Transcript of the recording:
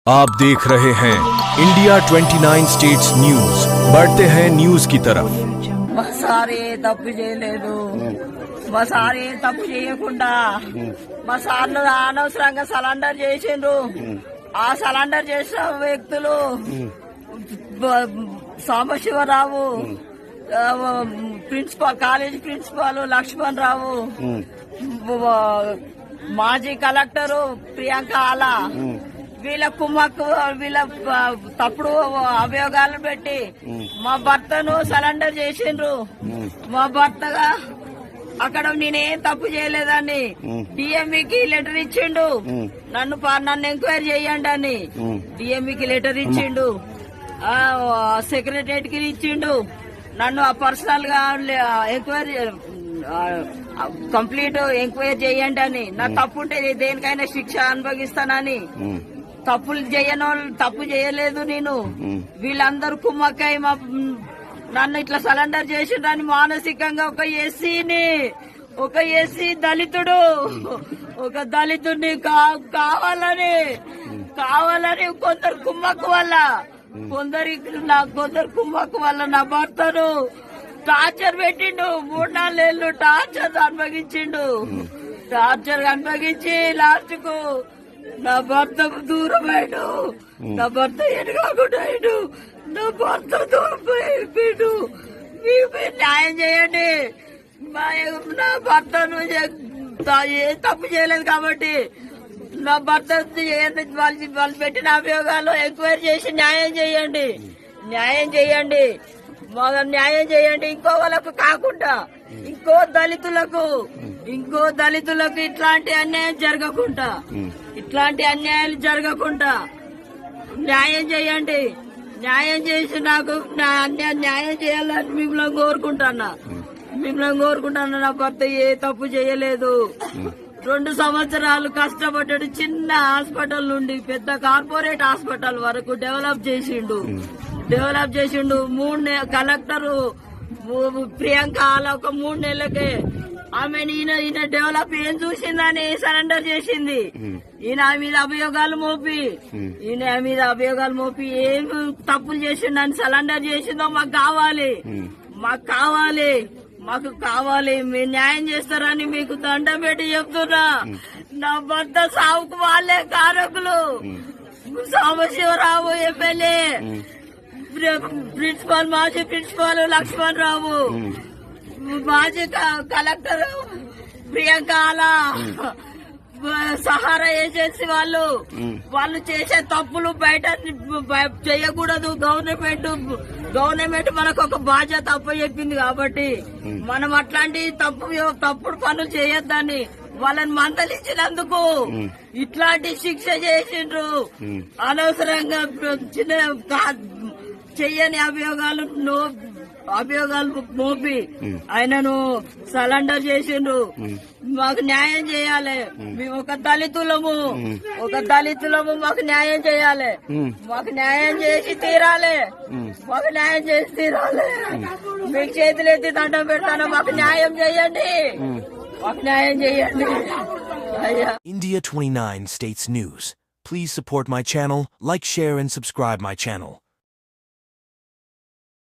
आप देख रहे हैं इंडिया 29 स्टेट्स न्यूज। बढ़ते हैं न्यूज की तरफ। మసారే తప్పు చేయలేదు, మసారే తప్పు చేయకుండా మా సార్లు అనవసరంగా సరెండర్ చేసిండ్రు. ఆ సరెండర్ చేసిన వ్యక్తులు Sambasivarao, principal, college principal Lakshman Rao, మాజీ కలెక్టరు ప్రియాంక ఆలా, వీళ్ళ కుమ్మక్కు, వీళ్ళ తప్పుడు అభియోగాలు పెట్టి మా భర్తను సరెండర్ చేసిండ్రు. మా భర్తగా అక్కడ నేనేం తప్పు చేయలేదని డిఎంఈకి లెటర్ ఇచ్చిండు. నన్ను ఎంక్వైరీ చేయండి అని డిఎంఈకి లెటర్ ఇచ్చిండు. సెక్రటరియట్ కి ఇచ్చిండు. నన్ను పర్సనల్ గా ఎంక్వైరీ కంప్లీట్ ఎంక్వైరీ చేయండి అని. నా తప్పు ఉంటే దేనికైనా శిక్ష అనుభవిస్తానని. తప్పు చేయలేదు నేను. వీళ్ళందరూ కుమ్మక్కై నన్ను ఇట్లా సరెండర్ చేసిండ్రని మానసికంగా ఒక ఎస్సీ దళితుడు, ఒక దళితుడిని కావాలని కొందరు కుమ్మక్కు వల్ల కొందరు కుమ్మక్కు వల్ల నా భర్తను టార్చర్ పెట్టిండు. 3-4 ఏళ్ళు టార్చర్ అనుభవించి లాస్ట్ కు నా భర్త దూరమైడు, నా భర్త ఎనగాకుండా నా భర్త దూరం అయిపోయాడు. మీరు న్యాయం చేయండి. నా భర్తను ఏ తప్పు చేయలేదు కాబట్టి నా భర్త వాళ్ళు పెట్టిన అభియోగాలు ఎంక్వైరీ చేసి న్యాయం చేయండి. న్యాయం చేయండి. ఇంకో వాళ్ళకు కాకుండా ఇంకో దళితులకు ఇట్లాంటి అన్యాయాలు జరగకుండా న్యాయం చేయండి. న్యాయం చేసి నాకు న్యాయం చేయాలని మిమ్మల్ని కోరుకుంటాను. నా భర్త ఏ తప్పు చేయలేదు. 2 సంవత్సరాలు కష్టపడ్డాడు. చిన్న హాస్పిటల్ నుండి పెద్ద కార్పొరేట్ హాస్పిటల్ వరకు డెవలప్ చేసిండు. 3 కలెక్టర్ ప్రియాంక అలా ఒక 3 నెలలకే ఆమె ఈయన డెవలప్ ఏం చూసిందని సరెండర్ చేసింది. ఈయన మీద అభియోగాలు మోపి ఏం తప్పులు చేసిండని సరెండర్ చేసిందో మాకు కావాలి. మీరు న్యాయం చేస్తారని మీకు దండం పెట్టి చెప్తున్నా. నా భర్త సావుకు వాళ్ళే కారకులు. సాంబశివరావు ఎమ్మెల్యే, మాజీ ప్రిన్సిపాల్ లక్ష్మణ్ రావు, మాజీ కలెక్టర్ ప్రియాంక ఆలా, సహారా ఏజెన్సీ వాళ్ళు చేసే తప్పులు బయట చేయకూడదు. గవర్నమెంట్ మనకు ఒక బాధ్యత చెప్పింది కాబట్టి మనం అట్లాంటి తప్పుడు పనులు చేయొద్దని వాళ్ళని మందలించినందుకు ఇట్లాంటి శిక్ష చేసిండ్రు. అనవసరంగా చెయ్యని అభియోగాలు మోపి ఆయనను సరెండర్ చేసిండ్రు. మాకు న్యాయం చేయాలి. మేము ఒక దళితులము మాకు న్యాయం చేయాలి. మాకు న్యాయం చేసి తీరాలి. మీకు చేతులెత్తి దండం పెడతాను. మాకు న్యాయం చేయండి. India 29 States News. Please support my channel, like, share and subscribe my channel.